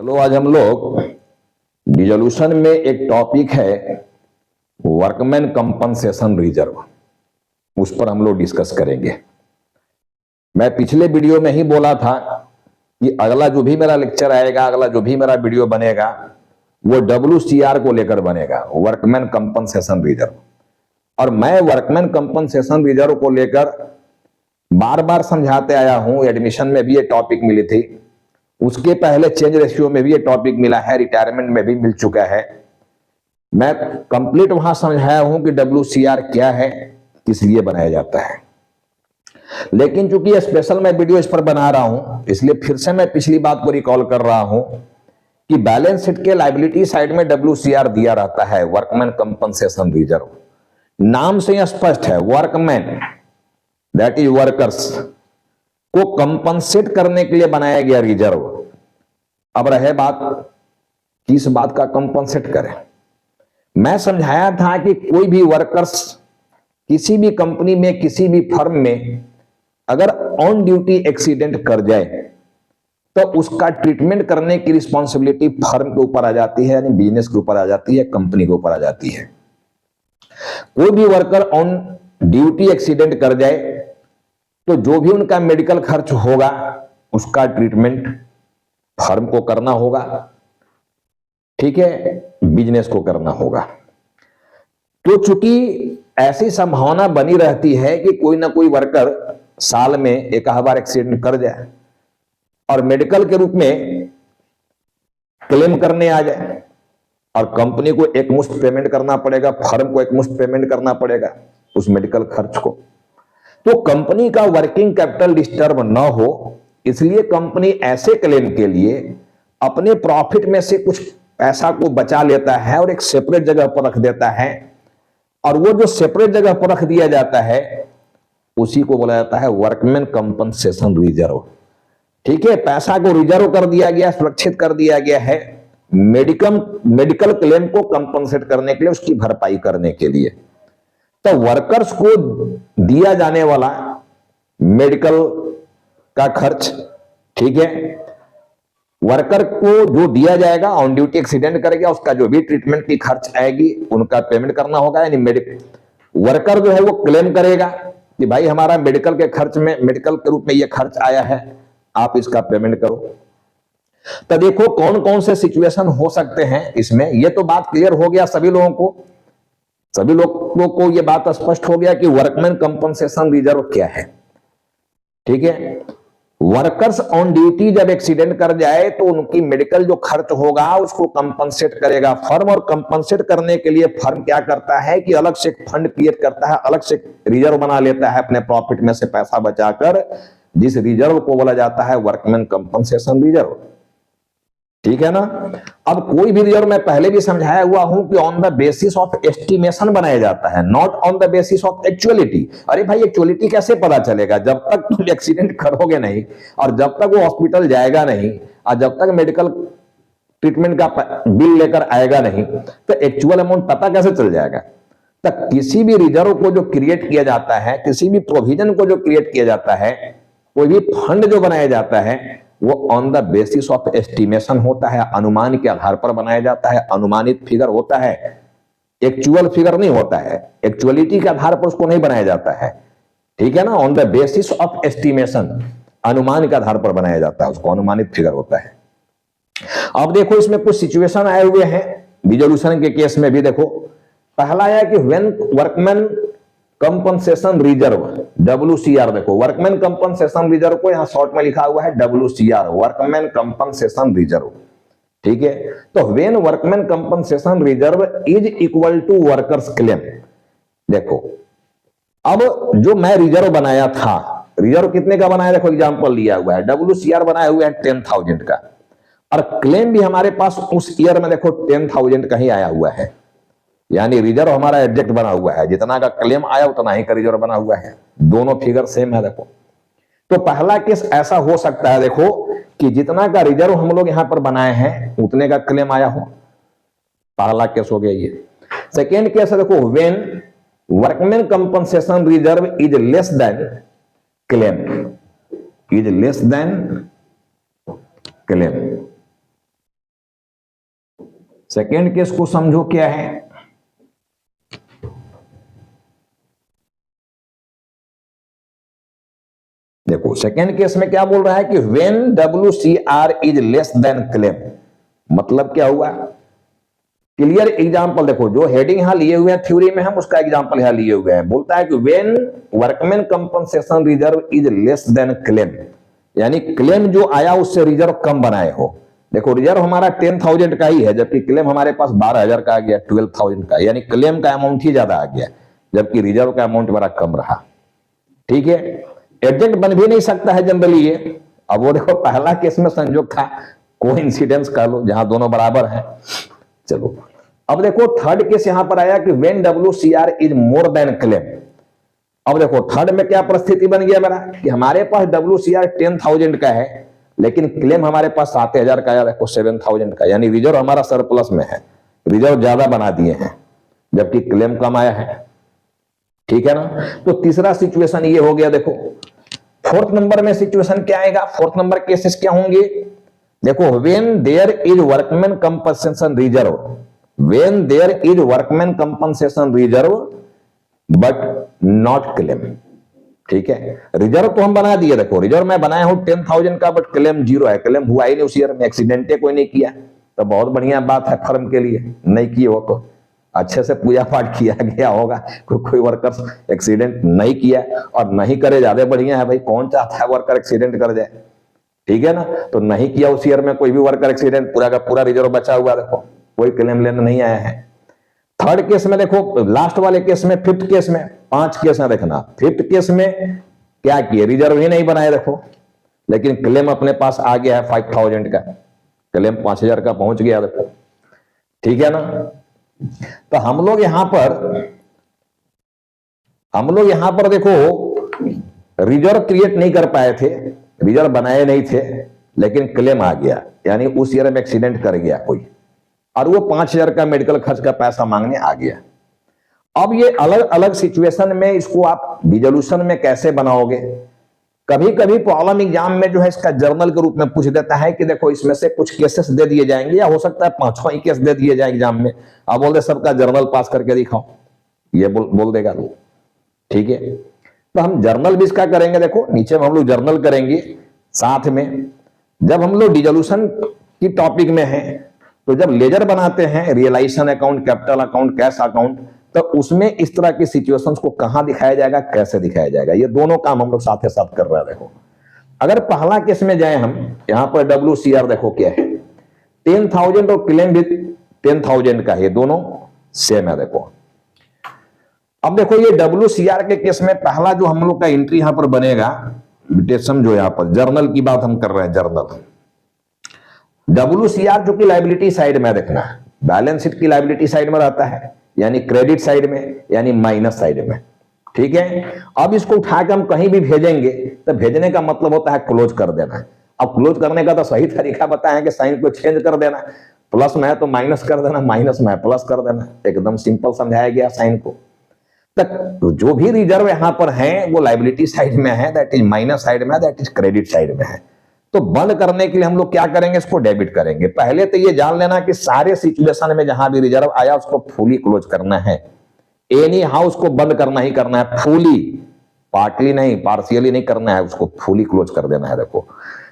चलो आज हम लोग डिसोल्यूशन में एक टॉपिक है वर्कमैन कंपनसेशन रिजर्व, उस पर हम लोग डिस्कस करेंगे। मैं पिछले वीडियो में ही बोला था कि अगला जो भी मेरा लेक्चर आएगा, अगला जो भी मेरा वीडियो बनेगा वो WCR को लेकर बनेगा, वर्कमैन कंपनसेशन रिजर्व। और मैं वर्कमैन कंपनसेशन रिजर्व को लेकर बार बार समझाते आया हूं। एडमिशन में भी ये टॉपिक मिली थी, उसके पहले चेंज रेशियो में भी ये टॉपिक मिला है, रिटायरमेंट में भी मिल चुका है। मैं कंप्लीट वहां समझाया हूं कि WCR क्या है, किस लिए बनाया जाता है। लेकिन चूंकि ये स्पेशल मैं वीडियो इस पर बना रहा हूं, इसलिए फिर से मैं पिछली बात को रिकॉल कर रहा हूं कि बैलेंस शीट के लायबिलिटी साइड में WCR दिया रहता है, वर्कमैन कंपनसेशन रिजर्व। नाम से ही स्पष्ट है, वर्कमैन दैट इज वर्कर्स को कंपनसेट करने के लिए बनाया गया रिजर्व। अब रहे बात किस बात का कंपनसेट करें। मैं समझाया था कि कोई भी वर्कर्स किसी भी कंपनी में, किसी भी फर्म में अगर ऑन ड्यूटी एक्सीडेंट कर जाए तो उसका ट्रीटमेंट करने की रिस्पॉन्सिबिलिटी फर्म के ऊपर आ जाती है, यानी बिजनेस के ऊपर आ जाती है, कंपनी के ऊपर आ जाती है। कोई भी वर्कर ऑन ड्यूटी एक्सीडेंट कर जाए तो जो भी उनका मेडिकल खर्च होगा उसका ट्रीटमेंट फर्म को करना होगा, ठीक है, बिजनेस को करना होगा। तो चूंकि ऐसी संभावना बनी रहती है कि कोई ना कोई वर्कर साल में एक बार एक्सीडेंट कर जाए और मेडिकल के रूप में क्लेम करने आ जाए, और कंपनी को एक मुश्त पेमेंट करना पड़ेगा, फर्म को एक मुश्त पेमेंट करना पड़ेगा उस मेडिकल खर्च को। तो कंपनी का वर्किंग कैपिटल डिस्टर्ब ना हो, इसलिए कंपनी ऐसे क्लेम के लिए अपने प्रॉफिट में से कुछ पैसा को बचा लेता है और एक सेपरेट जगह पर रख देता है। और वो जो सेपरेट जगह पर रख दिया जाता है उसी को बोला जाता है वर्कमैन कंपनसेशन रिजर्व। ठीक है, पैसा को रिजर्व कर दिया गया, सुरक्षित कर दिया गया है मेडिकल क्लेम को कंपनसेट करने के लिए, उसकी भरपाई करने के लिए। तो वर्कर्स को दिया जाने वाला मेडिकल का खर्च, ठीक है, वर्कर को जो दिया जाएगा, ऑन ड्यूटी एक्सीडेंट करेगा, उसका जो भी ट्रीटमेंट की खर्च आएगी उनका पेमेंट करना होगा। यानी वर्कर जो है वो क्लेम करेगा कि भाई हमारा मेडिकल के खर्च में, मेडिकल के रूप में ये खर्च आया है, आप इसका पेमेंट करो। तो देखो कौन कौन से सिचुएशन हो सकते हैं इसमें, ये तो बात क्लियर हो गया सभी लोगों को। सभी लोगों को यह बात स्पष्ट हो गया कि वर्कमैन कंपनसेशन रिजर्व क्या है। ठीक है, वर्कर्स ऑन ड्यूटी जब एक्सीडेंट कर जाए तो उनकी मेडिकल जो खर्च होगा उसको कंपनसेट करेगा फर्म। और कंपनसेट करने के लिए फर्म क्या करता है कि अलग से एक फंड क्रिएट करता है, अलग से रिजर्व बना लेता है अपने प्रॉफिट में से पैसा बचाकर, जिस रिजर्व को बोला जाता है वर्कमैन कंपनसेशन रिजर्व। ठीक है ना। अब कोई भी रिजर्व मैं पहले भी समझाया हुआ हूं कि on the basis of estimation बनाया जाता है, not on the basis of actuality. अरे भाई एक्चुअलिटी कैसे पता चलेगा जब तक तुम एक्सीडेंट करोगे नहीं, और जब तक वो हॉस्पिटल जाएगा नहीं, और जब तक मेडिकल ट्रीटमेंट का बिल लेकर आएगा नहीं, तो एक्चुअल अमाउंट पता कैसे चल जाएगा। तो किसी भी रिजर्व को जो क्रिएट किया जाता है, किसी भी प्रोविजन को जो क्रिएट किया जाता है, कोई भी फंड जो बनाया जाता है, वो on the basis of estimation होता है, अनुमान के आधार पर बनाया जाता है। अनुमानित फिगर होता है, एक्चुअल फिगर नहीं होता है, एक्चुअलिटी के आधार पर उसको नहीं बनाया जाता है। ठीक है ना, on the basis of estimation, अनुमान के आधार पर बनाया जाता है, उसको अनुमानित फिगर होता है। अब देखो इसमें कुछ सिचुएशन आए हुए हैं डिसोल्यूशन के केस में भी। देखो पहला है कि when workman compensation reserve, WCR, देखो वर्कमैन कंपनसेशन रिजर्व को यहां शॉर्ट में लिखा हुआ है WCR, वर्कमैन कंपनसेशन रिजर्व। ठीक है, तो when workman compensation reserve is equal to workers claim. देखो अब जो मैं रिजर्व बनाया था, रिजर्व कितने का बनाया, देखो एग्जांपल लिया हुआ है, WCR बनाया हुआ है 10,000 का, और क्लेम भी हमारे पास उस ईयर में देखो 10,000 का ही आया हुआ है। यानी रिजर्व हमारा एग्जैक्ट बना हुआ है, जितना का क्लेम आया उतना ही का रिजर्व बना हुआ है, दोनों फिगर सेम है। देखो तो पहला केस ऐसा हो सकता है, देखो कि जितना का रिजर्व हम लोग यहां पर बनाए हैं उतने का क्लेम आया हो, पहला केस हो गया ये। सेकेंड केस है, देखो when workman compensation reserve is less than claim, is less than claim. Second case को समझो क्या है। देखो सेकेंड केस में क्या बोल रहा है कि when WCR is less than claim, मतलब क्या हुआ, क्लियर एग्जांपल देखो, जो हेडिंग यहां लिए हुए हैं थ्योरी में, हम उसका एग्जांपल यहां लिए हुए हैं। बोलता है कि when workman compensation reserve is less than claim, यानी क्लेम जो आया उससे रिजर्व कम बनाए हो। देखो रिजर्व हमारा 10,000 का ही है, जबकि क्लेम हमारे पास 12,000 का आ गया, 12,000 का, यानी क्लेम का अमाउंट ही ज्यादा आ गया, जबकि रिजर्व का अमाउंट बड़ा कम रहा। ठीक है, एडजेक्ट बन भी नहीं सकता है जनरली ये। अब वो देखो पहला केस में संयोग था, कोइंसिडेंस कह लो, जहां दोनों बराबर हैं। चलो अब देखो थर्ड केस यहां पर आया कि when WCR is more than claim. अब देखो थर्ड में क्या परिस्थिति बन गया मेरा कि हमारे पास WCR 10,000 का है, लेकिन क्लेम हमारे पास 7,000 का आया, देखो 7,000 का, यानी रिजर्व हमारा सरप्लस में है, रिजर्व ज्यादा बना दिए हैं, जबकि क्लेम कम आया है। ठीक है ना। तो तीसरा सिचुएशन ये हो गया। देखो फोर्थ नंबर में सिचुएशन क्या आएगा, फोर्थ नंबर केसेस क्या होंगे। देखो when there is workman compensation reserve, when there is workman compensation reserve but not claim. ठीक है, रिजर्व तो हम बना दिए, देखो रिजर्व मैं बनाया हूं 10,000 का, बट क्लेम 0 है, क्लेम हुआ ही नहीं उस ईयर में, एक्सीडेंटे कोई नहीं किया, तो बहुत बढ़िया बात है फर्म के लिए। नहीं किए हो तो अच्छे से पूजा पाठ किया गया होगा, कोई वर्कर्स एक्सीडेंट नहीं किया और नहीं करे, ज्यादा बढ़िया है भाई, कौन चाहता है वर्कर एक्सीडेंट कर जाए। ठीक है ना, तो नहीं किया उस ईयर में कोई भी वर्कर एक्सीडेंट, पूरा का पूरा रिजर्व बचा हुआ, देखो कोई क्लेम लेने नहीं आया है। थर्ड केस में देखो, लास्ट वाले केस में, फिफ्थ केस में, 5 केस है देखना, फिफ्थ केस में क्या किए, रिजर्व ही नहीं बनाए देखो, लेकिन क्लेम अपने पास आ गया है 5,000 का, क्लेम 5,000 का पहुंच गया देखो। ठीक है ना। तो हम लोग यहां पर देखो रिजर्व क्रिएट नहीं कर पाए थे, रिजर्व बनाए नहीं थे, लेकिन क्लेम आ गया, यानी उस ईयर में एक्सीडेंट कर गया कोई, और वो 5,000 का मेडिकल खर्च का पैसा मांगने आ गया। अब ये अलग अलग सिचुएशन में इसको आप रिजोल्यूशन में कैसे बनाओगे। कभी कभी प्रॉब्लम एग्जाम में जो है इसका जर्नल के रूप में पूछ देता है कि देखो इसमें से कुछ केसेस दे दिए जाएंगे, या हो सकता है 5 ही केस दे दिए जाए एग्जाम में, आप बोल दे सबका जर्नल पास करके दिखाओ, ये बोल देगा लोग। ठीक है, तो हम जर्नल भी इसका करेंगे, देखो नीचे में हम लोग जर्नल करेंगे साथ में। जब हम लोग डिसोल्यूशन की टॉपिक में है, तो जब लेजर बनाते हैं, realisation account, capital account, cash account, तो उसमें इस तरह की सिचुएशंस को कहां दिखाया जाएगा, कैसे दिखाया जाएगा, ये दोनों काम हम लोग साथ साथ कर रहे हैं। देखो अगर पहला केस में जाए हम, यहां पर WCR देखो क्या है, 10,000 और क्लेम भी 10,000 का है, दोनों सेम है। देखो अब देखो ये WCR के केस में पहला जो हम लोग का एंट्री यहां पर बनेगा, समझो यहां पर जर्नल की बात हम कर रहे हैं, जर्नल WCR जो कि लाइबिलिटी साइड में देखना, बैलेंस शीट की लाइबिलिटी साइड में रहता है, यानी क्रेडिट साइड में, यानी माइनस साइड में। ठीक है, अब इसको उठाकर हम कहीं भी भेजेंगे, तो भेजने का मतलब होता है क्लोज कर देना। अब क्लोज करने का तो सही तरीका बताया कि साइन को चेंज कर देना, प्लस में है तो माइनस कर देना, माइनस में है प्लस कर देना, एकदम सिंपल समझाया गया साइन को। तक तो जो भी रिजर्व यहां पर है वो लाइबिलिटी साइड में है, दैट इज माइनस साइड में, दैट इज क्रेडिट साइड में है। तो बंद करने के लिए हम लोग क्या करेंगे, इसको डेबिट करेंगे। पहले तो ये जान लेना कि सारे सिचुएशन में जहां भी रिजर्व आया उसको फुली क्लोज करना है, एनी हाउ उसको बंद करना ही करना है, फुली, पार्टली नहीं, पार्शियली नहीं करना है, उसको फुली क्लोज कर देना है। देखो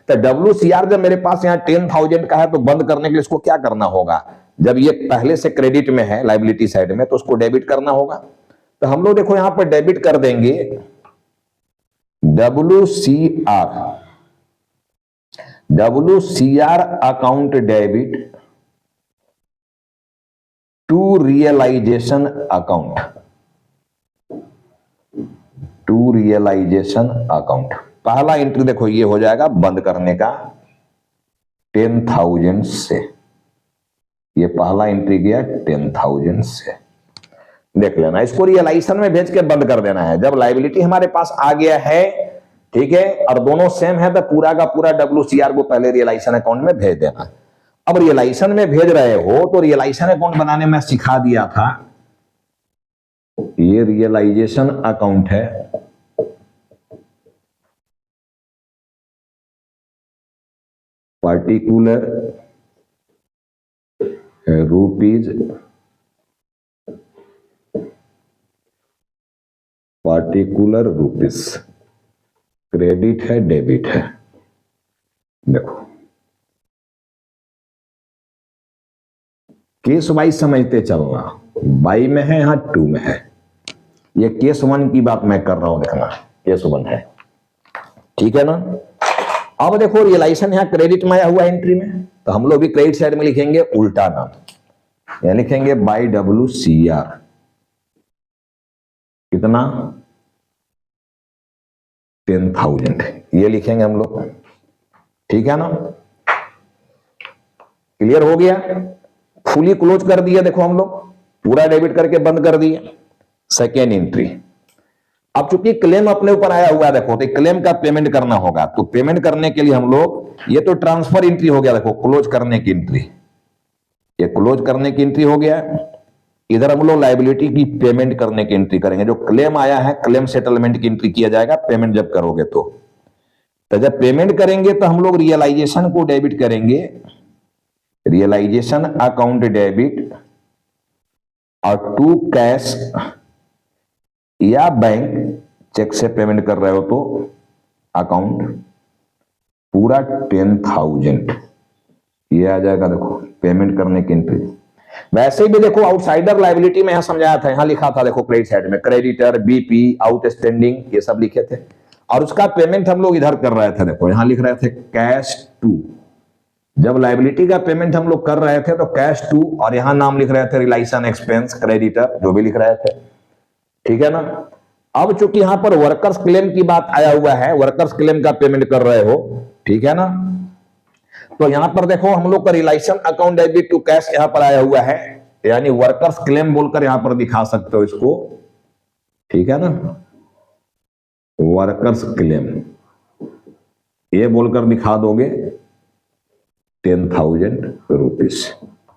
तो WCR जब मेरे पास यहाँ 10,000 का है, तो बंद करने के लिए इसको क्या करना होगा, जब ये पहले से क्रेडिट में है लाइबिलिटी साइड में, तो उसको डेबिट करना होगा। तो हम लोग देखो यहां पर डेबिट कर देंगे WCR account debit to realisation account, to realisation account. पहला एंट्री देखो ये हो जाएगा बंद करने का 10,000 से, ये पहला एंट्री गया 10,000 से, देख लेना। इसको रियलाइजेशन में भेज के बंद कर देना है। जब लाइबिलिटी हमारे पास आ गया है, ठीक है, और दोनों सेम है, तो पूरा का पूरा WCR को पहले रियलाइजेशन अकाउंट में भेज देना। अब रियलाइजेशन में भेज रहे हो तो रियलाइजेशन अकाउंट बनाने में सिखा दिया था, ये रियलाइजेशन अकाउंट है, particular rupees particular rupees, credit है डेबिट है। देखो केस वाइज समझते चलना, बाई में है यहां टू में है। ये केस वन की बात मैं कर रहा हूं, देखना केस वन है, ठीक है ना। अब देखो रियलाइजेशन यहां क्रेडिट में आया हुआ एंट्री में, तो हम लोग भी क्रेडिट साइड में लिखेंगे उल्टा नाम, यहां लिखेंगे बाई WCR कितना 10,000, ये लिखेंगे हम लोग, ठीक है ना। क्लियर हो गया, फुली क्लोज कर दिया, देखो हम लोग पूरा डेबिट करके बंद कर दिया। सेकेंड एंट्री, अब चूंकि क्लेम अपने ऊपर आया हुआ है, देखो तो क्लेम का पेमेंट करना होगा, तो पेमेंट करने के लिए हम लोग, ये तो ट्रांसफर एंट्री हो गया, देखो क्लोज करने की एंट्री, ये क्लोज करने की एंट्री हो गया। इधर हम लोग लायबिलिटी की पेमेंट करने की एंट्री करेंगे, जो क्लेम आया है क्लेम सेटलमेंट की एंट्री किया जाएगा पेमेंट जब करोगे तो जब पेमेंट करेंगे तो हम लोग रियलाइजेशन को डेबिट करेंगे, रियलाइजेशन अकाउंट डेबिट, और टू कैश या बैंक चेक से पेमेंट कर रहे हो तो अकाउंट पूरा 10,000 ये आ जाएगा। देखो पेमेंट करने की एंट्री, वैसे भी देखो आउटसाइडर लायबिलिटी में यहां समझाया था, यहां लिखा था देखो क्रेडिट साइड में क्रेडिटर, BP, आउटस्टैंडिंग, ये सब लिखे थे, और उसका पेमेंट हम लोग इधर कर रहे थे, देखो यहां लिख रहे थे कैश टू। जब लायबिलिटी का पेमेंट हम लोग कर रहे थे तो कैश टू, और यहां नाम लिख रहे थे रिलेशन एक्सपेंस क्रेडिटर, जो भी लिख रहे थे, ठीक है ना। अब चूंकि यहां पर वर्कर्स क्लेम की बात आया हुआ है, वर्कर्स क्लेम का पेमेंट कर रहे हो, ठीक है ना, तो यहां पर देखो हम लोग का relation account debit to cash यहां पर आया हुआ है, यानी वर्कर्स क्लेम बोलकर यहां पर दिखा सकते हो इसको, ठीक है ना, वर्कर्स क्लेम ये बोलकर दिखा दोगे 10,000 रुपीज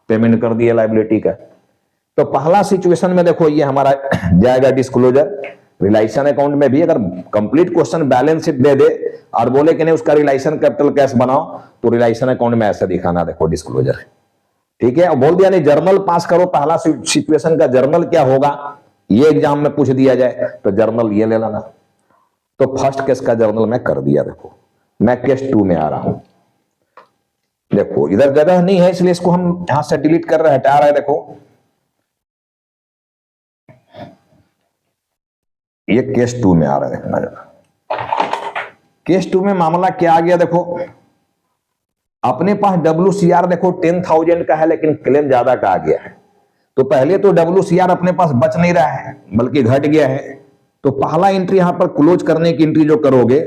पेमेंट कर दिया लायबिलिटी का। तो पहला सिचुएशन में देखो ये हमारा जाएगा डिस्क्लोजर। रिलेशन अकाउंट में भी अगर कंप्लीट क्वेश्चन बैलेंस शीट दे दे और बोले कि नहीं उसका रिलेशन कैपिटल कैश बनाओ, तो रिलेशन अकाउंट में ऐसे दिखाना, देखो डिस्क्लोजर, ठीक है। और बोल दिया नहीं जर्नल पास करो, पहला सिचुएशन का जर्नल क्या होगा ये एग्जाम में पूछ दिया जाए तो जर्नल ये ले लेना। तो फर्स्ट केस का जर्नल मैं कर दिया, देखो मैं केस 2 में आ रहा हूं, देखो इधर जगह नहीं है इसलिए इसको हम यहां से डिलीट कर रहे हैं, हटा रहे हैं। देखो ये केस 2 में आ रहा है, देखना जरा केस 2 में मामला क्या आ गया। देखो अपने पास WCR देखो 10,000 का है, लेकिन क्लेम ज्यादा का आ गया है, तो पहले तो WCR अपने पास बच नहीं रहा है बल्कि घट गया है। तो पहला एंट्री यहां पर क्लोज करने की एंट्री जो करोगे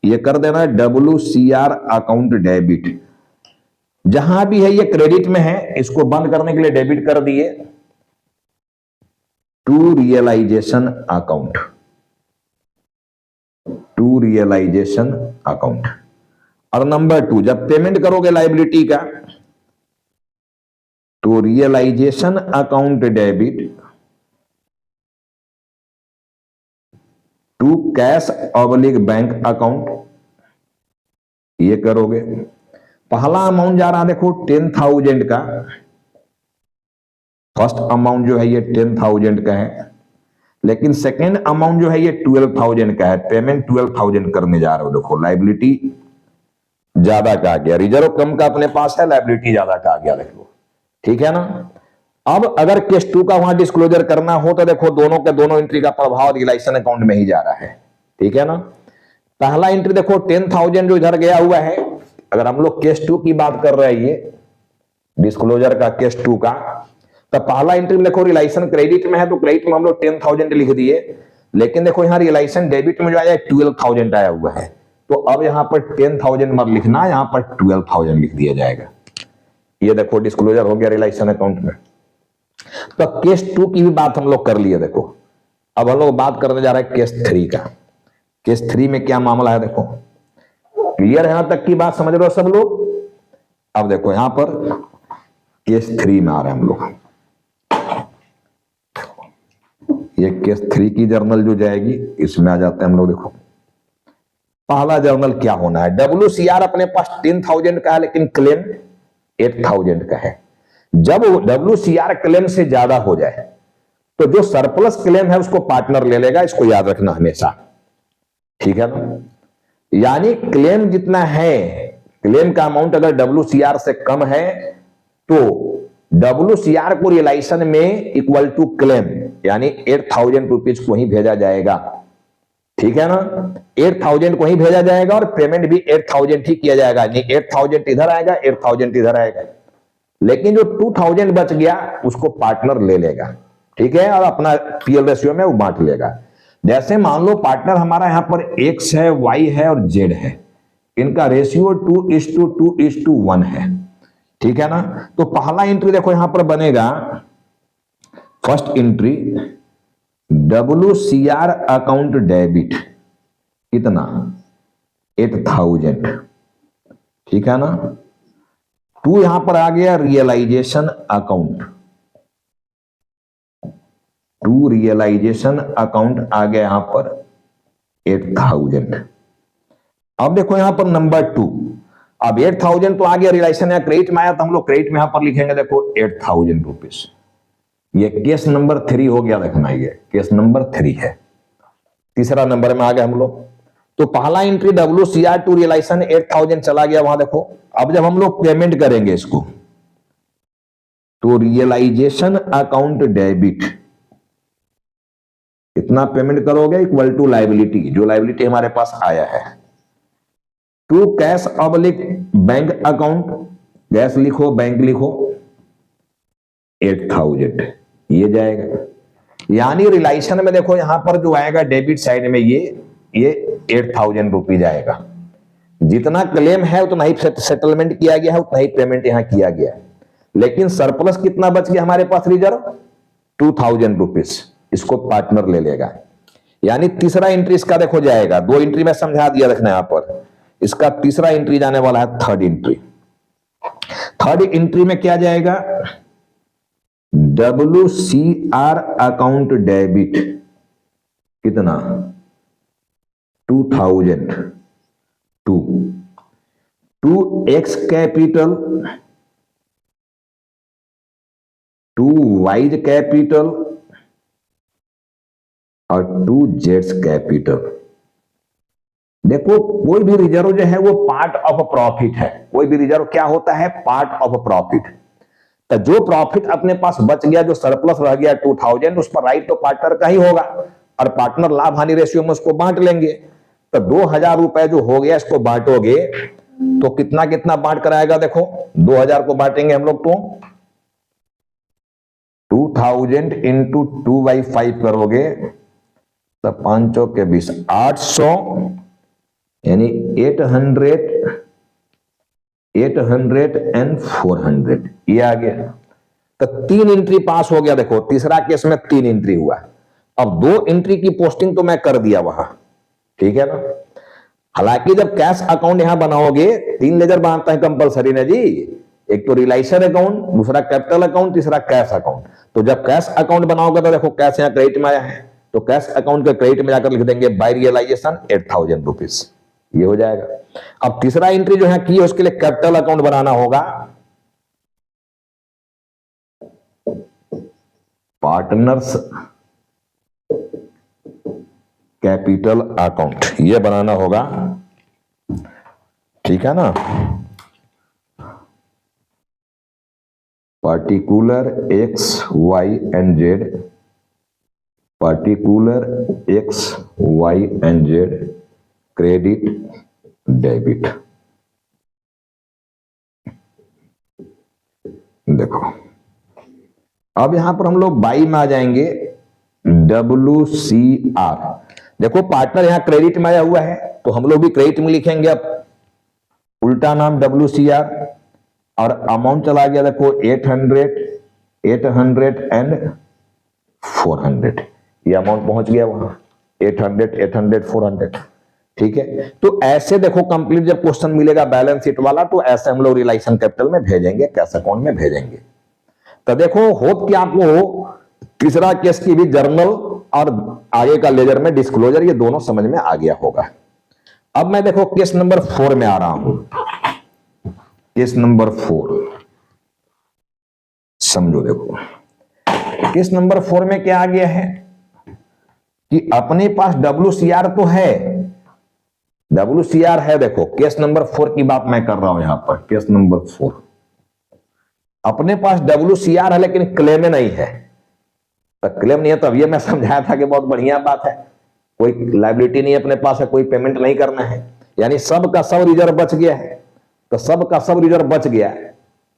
ये कर देना WCR अकाउंट डेबिट, जहां भी है ये क्रेडिट में है इसको बंद करने के लिए डेबिट कर दिए to realisation account, to realisation account. और नंबर 2 जब पेमेंट करोगे लायबिलिटी का तो realisation account debit to cash oblique bank account, ये करोगे। पहला अमाउंट जा रहा देखो 10,000 का, फर्स्ट अमाउंट जो है ये 10,000 का है, लेकिन सेकेंड अमाउंट जो है ये 12,000 का है, पेमेंट 12,000 करने जा रहे हो। देखो लायबिलिटी ज्यादा का आ गया, रिजर्व कम का अपने पास है, लायबिलिटी ज्यादा का आ गया, देख लो, ठीक है ना। अब अगर केस 2 का वहां डिस्क्लोजर करना हो तो देखो दोनों के दोनों एंट्री का प्रभाव रिलेशन अकाउंट में ही जा रहा है, ठीक है ना। पहला एंट्री देखो 10,000 जो इधर गया हुआ है, अगर हम लोग केस 2 की बात कर रहे हैं ये डिस्क्लोजर का केस 2 का, तो पहला एंट्री में देखो रिलेशन क्रेडिट में है तो क्रेडिट में हम लोग 10,000 लिख दिए, लेकिन देखो यहां रिलेशन डेबिट में जो आया 12,000 आया हुआ है, तो अब यहां पर 10,000 मत लिखना, यहां पर 12,000 लिख दिया जाएगा। ये देखो डिस्क्लोजर हो गया रिलेशन अकाउंट में। तो केस 2 की भी बात हम लोग कर लिए। देखो अब हम लोग बात करने जा रहे हैं केस 3 का। केस 3 में क्या मामला है, देखो क्लियर है यहां तक की बात, समझ रहे हो सब लोग। अब देखो यहां पर केस 3 में आ रहे हैं हम लोग, ये केस 3 की जर्नल जो जाएगी इसमें आ जाते हैं हम लोग। देखो पहला जर्नल क्या होना है, WCR अपने पास 10,000 का है लेकिन क्लेम 8,000 का है, जब WCR क्लेम से ज्यादा हो जाए तो जो सरप्लस क्लेम है उसको पार्टनर ले लेगा, इसको याद रखना हमेशा, ठीक है ना। यानी क्लेम जितना है, क्लेम का अमाउंट अगर WCR से कम है तो WCR को रियलाइजेशन में इक्वल टू क्लेम यानी 8,000 रुपीज को ही भेजा जाएगा, ठीक है ना। 8,000 को ही भेजा जाएगा और पेमेंट भी 8,000 ही किया जाएगा, नहीं 8,000 इधर आएगा 8,000 इधर आएगा, लेकिन जो 2,000 बच गया उसको पार्टनर ले लेगा, ठीक है, और अपना PL रेशियो में वो बांट लेगा। जैसे मान लो पार्टनर हमारा यहां पर X है, Y है और Z है, इनका रेशियो 2:2:1 है, ठीक है ना। तो पहला एंट्री देखो यहां पर बनेगा, first entry WCR account debit, कितना 8,000, ठीक है ना। टू यहां पर आ गया realisation account, to realisation account आ गया यहां पर 8,000। अब देखो यहां पर नंबर 2, अब 8,000 तो आ गया रियलाइजेशन या क्रेडिट में आया, तो हम लोग क्रेडिट में यहां पर लिखेंगे देखो 8,000 रुपीज। ये केस नंबर 3 हो गया, देखना ये केस नंबर 3 है, तीसरा नंबर में आ गए हम लोग। तो पहला एंट्री WCR टू रियलाइजेशन 8,000 चला गया वहां देखो। अब जब हम लोग पेमेंट करेंगे इसको तो रियलाइजेशन अकाउंट डेबिट, इतना पेमेंट करोगे इक्वल टू लायबिलिटी, जो लायबिलिटी हमारे पास आया है, to cash oblique bank account, cash लिखो बैंक लिखो 8,000 ये जाएगा। यानी रियलाइजेशन में देखो यहां पर जो आएगा डेबिट साइड में ये 8,000 रुपीज आएगा। जितना क्लेम है उतना ही सेटलमेंट किया गया है, उतना ही पेमेंट यहां किया गया है, लेकिन सरप्लस कितना बच गया हमारे पास रिजर्व 2,000 रुपीज, इसको पार्टनर ले लेगा। यानी तीसरा एंट्री इसका देखो जाएगा, 2 एंट्री में समझा दिया रखना यहां पर, इसका तीसरा एंट्री जाने वाला है थर्ड एंट्री। थर्ड एंट्री में क्या जाएगा WCR अकाउंट डेबिट, कितना 2,000 to X capital, to Y capital और 2 Z कैपिटल। देखो कोई भी रिजर्व जो है वो पार्ट ऑफ प्रॉफिट है, कोई भी रिजर्व क्या होता है पार्ट ऑफ प्रॉफिट। तो जो प्रॉफिट अपने पास बच गया, जो सरप्लस रह गया 2,000, उस पर राइट तो पार्टनर का ही होगा और पार्टनर लाभ हानि रेशियो में उसको बांट लेंगे। तो 2,000 रुपए जो हो गया इसको बांटोगे तो कितना कितना बांट कराएगा, देखो 2,000 को बांटेंगे हम लोग तो 2,000 इंटू 2/5 करोगे तो 5 के 20 800, यानी 800 एंड 400 ये आ गया। तो 3 एंट्री पास हो गया, देखो तीसरा केस में 3 एंट्री हुआ। अब 2 एंट्री की पोस्टिंग तो मैं कर दिया वहां, ठीक है ना। हालांकि जब कैश अकाउंट यहां बनाओगे 3 लेजर बनाता है कंपलसरी ना जी, एक तो रियलाइजेशन अकाउंट, दूसरा कैपिटल अकाउंट, तीसरा कैश अकाउंट। तो जब कैश अकाउंट बनाओगे तो देखो कैश यहां क्रेडिट में आया है, तो कैश अकाउंट के क्रेडिट में जाकर लिख देंगे बाय रियलाइजेशन 8,000 रुपीज, ये हो जाएगा। अब तीसरा एंट्री जो है की है उसके लिए कैपिटल अकाउंट बनाना होगा, पार्टनर्स कैपिटल अकाउंट, ये बनाना होगा, ठीक है ना। Particular X Y and Z, particular X Y and Z credit debit. देखो अब यहां पर हम लोग बाई में आ जाएंगे WCR। देखो पार्टनर यहां क्रेडिट में आया हुआ है तो हम लोग भी क्रेडिट में लिखेंगे, अब उल्टा नाम WCR और अमाउंट चला गया देखो 800 एंड 400, ये अमाउंट पहुंच गया वहां 800 400, ठीक है। तो ऐसे देखो कंप्लीट जब क्वेश्चन मिलेगा बैलेंस शीट वाला तो ऐसे हम लोग रियलाइजेशन कैपिटल में भेजेंगे, कैश अकाउंट में भेजेंगे। तो देखो होप कि आपको तीसरा केस की भी जर्नल और आगे का लेजर में डिस्क्लोजर ये दोनों समझ में आ गया होगा। अब मैं देखो केस नंबर 4 में आ रहा हूं, केस नंबर 4। समझो, देखो केस नंबर 4 में क्या आ गया है कि अपने पास WCR तो है, WCR है। देखो केस नंबर 4 की बात मैं कर रहा हूं यहां पर, केस नंबर 4 अपने पास WCR है लेकिन क्लेम नहीं है। तो क्लेम नहीं है तो अब ये मैं समझाया था कि बहुत बढ़िया बात है, कोई लायबिलिटी नहीं अपने पास है, कोई पेमेंट नहीं करना है, यानी सब का सब रिजर्व बच गया है। तो सब का सब रिजर्व बच गया है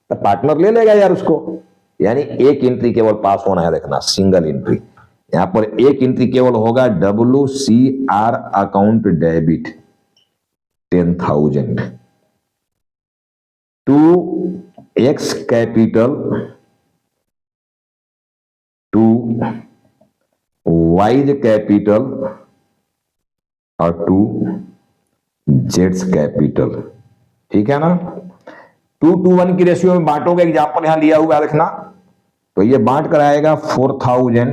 तो पार्टनर ले लेगा यार उसको, यानी एक एंट्री केवल पास होना है। देखना सिंगल एंट्री, यहां पर एक एंट्री केवल होगा WCR account debit 10,000 to X capital to Y's capital और टू जेड्स कैपिटल, ठीक है ना। 2:1 की रेशियो में बांटोगे, एग्जाम्पल यहां लिया हुआ देखना, तो ये बांट कर आएगा 4,000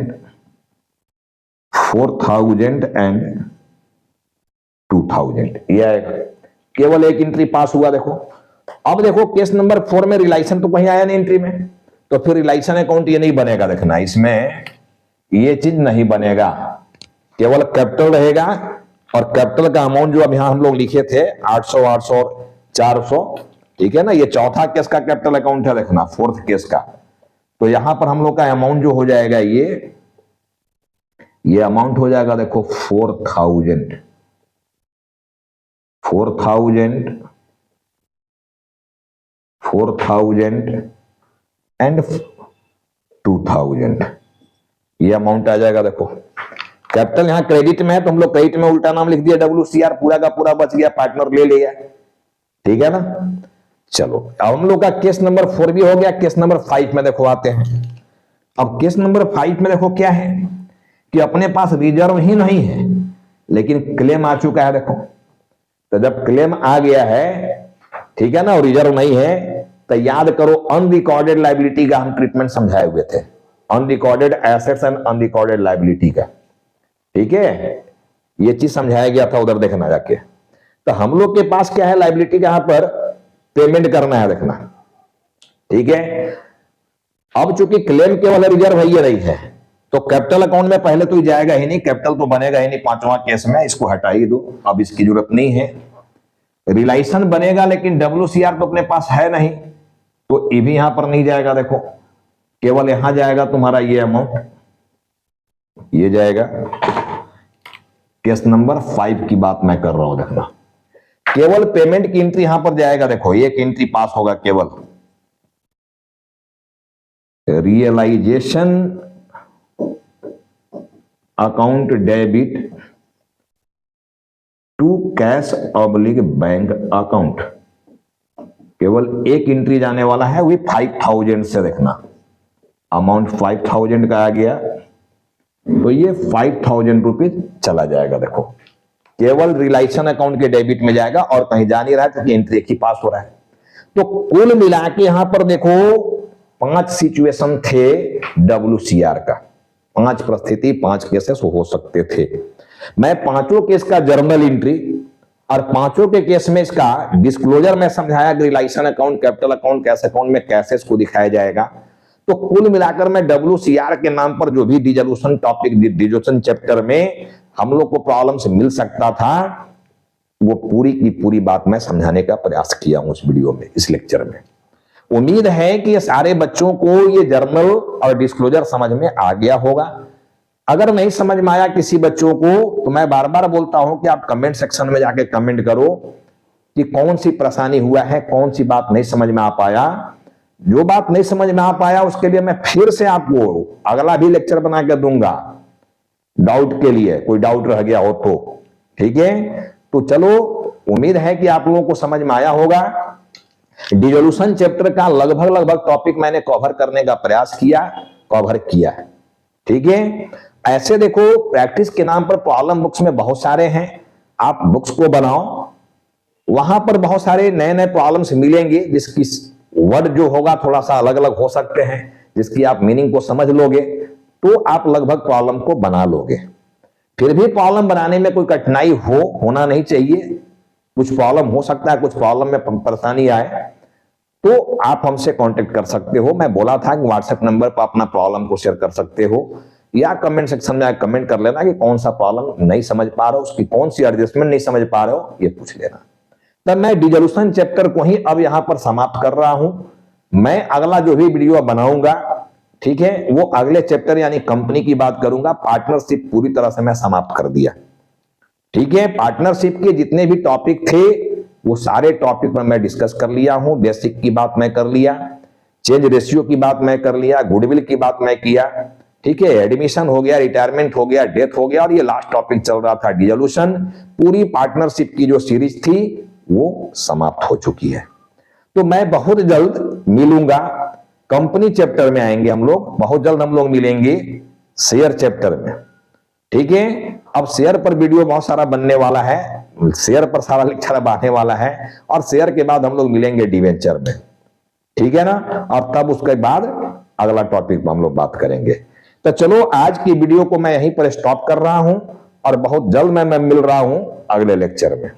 एंड 2,000, ये आएगा। केवल एक एंट्री पास हुआ। देखो अब देखो केस नंबर 4 में रिलायसन तो कहीं आया नहीं एंट्री में, तो फिर रिलायसन अकाउंट ये नहीं बनेगा। देखना इसमें ये चीज नहीं बनेगा, केवल कैपिटल रहेगा। और कैपिटल का अमाउंट जो अब यहां हम लोग लिखे थे 800, 800 और 400, ठीक है ना, ये चौथा केस का कैपिटल अकाउंट है। देखना फोर्थ केस का, तो यहां पर हम लोग का अमाउंट जो हो जाएगा ये अमाउंट हो जाएगा देखो 4,000 एंड 2,000, ये अमाउंट आ जाएगा। देखो कैपिटल यहां क्रेडिट में है तो हम लोग क्रेडिट में उल्टा नाम लिख दिया, WCR पूरा का पूरा बच गया, पार्टनर ले लिया, ठीक है ना। चलो अब हम लोग का केस नंबर 4 भी हो गया। केस नंबर 5 में देखो आते हैं। अब केस नंबर 5 में देखो क्या है कि अपने पास रिजर्व ही नहीं है लेकिन क्लेम आ चुका है। देखो तो जब क्लेम आ गया है, ठीक है ना, और रिजर्व नहीं है, तो याद करो अनरिकॉर्डेड लायबिलिटी का हम ट्रीटमेंट समझाए हुए थे, unrecorded assets and unrecorded liability का, ठीक है, ये चीज समझाया गया था उधर, देखना जाके। तो हम लोग के पास क्या है, लायबिलिटी का यहां पर पेमेंट करना है, देखना, ठीक है। अब चूंकि क्लेम केवल रिजर्व है, ये नहीं है, तो कैपिटल अकाउंट में पहले तो जाएगा ही नहीं, कैपिटल तो बनेगा ही नहीं 5वां केस में, इसको हटा ही दो, अब इसकी जरूरत नहीं है। रिलायसन बनेगा लेकिन WCR तो अपने पास है नहीं, तो ये भी यहां पर नहीं जाएगा। देखो केवल यहां जाएगा तुम्हारा ये अमाउंट, ये जाएगा। केस नंबर 5 की बात मैं कर रहा हूं, देखना केवल पेमेंट की एंट्री यहां पर जाएगा। देखो एक एंट्री पास होगा, केवल realisation account debit to cash oblique bank account, केवल एक एंट्री जाने वाला है, वही 5,000 से। देखना अमाउंट 5,000 का आ गया, तो ये 5,000 रुपीज चला जाएगा। देखो केवल रिलायसन अकाउंट के डेबिट में जाएगा और कहीं जा नहीं रहा है, क्योंकि एंट्री एक ही पास हो रहा है। तो कुल मिला के यहां पर देखो 5 सिचुएशन थे WCR का, 5 परिस्थिति, 5 केसेस हो सकते थे। मैं 5 केस का जर्नल एंट्री और 5 के केस में इसका डिस्क्लोजर में समझाया, रिलायसन account, capital account, cash account में कैसेस को दिखाया जाएगा। तो कुल मिलाकर में WCR के नाम पर जो भी डिसोल्यूशन टॉपिक, डिसोल्यूशन चैप्टर में हम लोग को प्रॉब्लम्स मिल सकता था, वो पूरी की पूरी बात मैं समझाने का प्रयास किया हूं इस वीडियो में, इस लेक्चर में। उम्मीद है कि ये सारे बच्चों को ये जर्नल और डिस्क्लोजर समझ में आ गया होगा। अगर नहीं समझ में आया किसी बच्चों को, तो मैं बार बार बोलता हूं कि आप कमेंट सेक्शन में जाके कमेंट करो कि कौन सी परेशानी हुआ है, कौन सी बात नहीं समझ में आ पाया। जो बात नहीं समझ में आ पाया उसके लिए मैं फिर से आपको अगला भी लेक्चर बना के दूंगा, डाउट के लिए, कोई डाउट रह गया हो तो, ठीक है। तो चलो, उम्मीद है कि आप लोगों को समझ में आया होगा। डिसोल्यूशन चैप्टर का लगभग टॉपिक मैंने कवर करने का प्रयास किया, कवर किया, ठीक है। ऐसे देखो प्रैक्टिस के नाम पर प्रॉब्लम बुक्स में बहुत सारे हैं, आप बुक्स को बनाओ, वहां पर बहुत सारे नए नए प्रॉब्लम्स मिलेंगे, जिसकी वर्ड जो होगा थोड़ा सा अलग अलग हो सकते हैं, जिसकी आप मीनिंग को समझ लोगे तो आप लगभग प्रॉब्लम को बना लोगे। फिर भी प्रॉब्लम बनाने में कोई कठिनाई होना नहीं चाहिए, कुछ प्रॉब्लम हो सकता है, कुछ प्रॉब्लम में परेशानी आए, तो आप हमसे कांटेक्ट कर सकते हो। मैं बोला था कि व्हाट्सएप नंबर पर अपना प्रॉब्लम को शेयर कर सकते हो, या कमेंट सेक्शन में कमेंट कर लेना कि कौन सा प्रॉब्लम नहीं समझ पा रहे हो, उसकी कौन सी एडजस्टमेंट नहीं समझ पा रहे हो, ये पूछ लेना। तब मैं डिसोल्यूशन चैप्टर को ही अब यहां पर समाप्त कर रहा हूं। मैं अगला जो भी वीडियो बनाऊंगा, ठीक है, वो अगले चैप्टर यानी कंपनी की बात करूंगा। पार्टनरशिप पूरी तरह से मैं समाप्त कर दिया, ठीक है। पार्टनरशिप के जितने भी टॉपिक थे वो सारे टॉपिक पर मैं डिस्कस कर लिया हूं। बेसिक की बात मैं कर लिया, चेंज रेशियो की बात मैं कर लिया, गुडविल की बात मैं किया, ठीक है। एडमिशन हो गया, रिटायरमेंट हो गया, डेथ हो गया, और ये लास्ट टॉपिक चल रहा था डिसोल्यूशन। पूरी पार्टनरशिप की जो सीरीज थी वो समाप्त हो चुकी है। तो मैं बहुत जल्द मिलूंगा, कंपनी चैप्टर में आएंगे हम लोग, बहुत जल्द हम लोग मिलेंगे शेयर चैप्टर में, ठीक है। अब शेयर पर वीडियो बहुत सारा बनने वाला है, शेयर पर सारा लेक्चर अब आने वाला है, और शेयर के बाद हम लोग मिलेंगे डिवेंचर में, ठीक है ना। और तब उसके बाद अगला टॉपिक पर हम लोग बात करेंगे। तो चलो आज की वीडियो को मैं यहीं पर स्टॉप कर रहा हूं, और बहुत जल्द मैं मिल रहा हूं अगले लेक्चर में।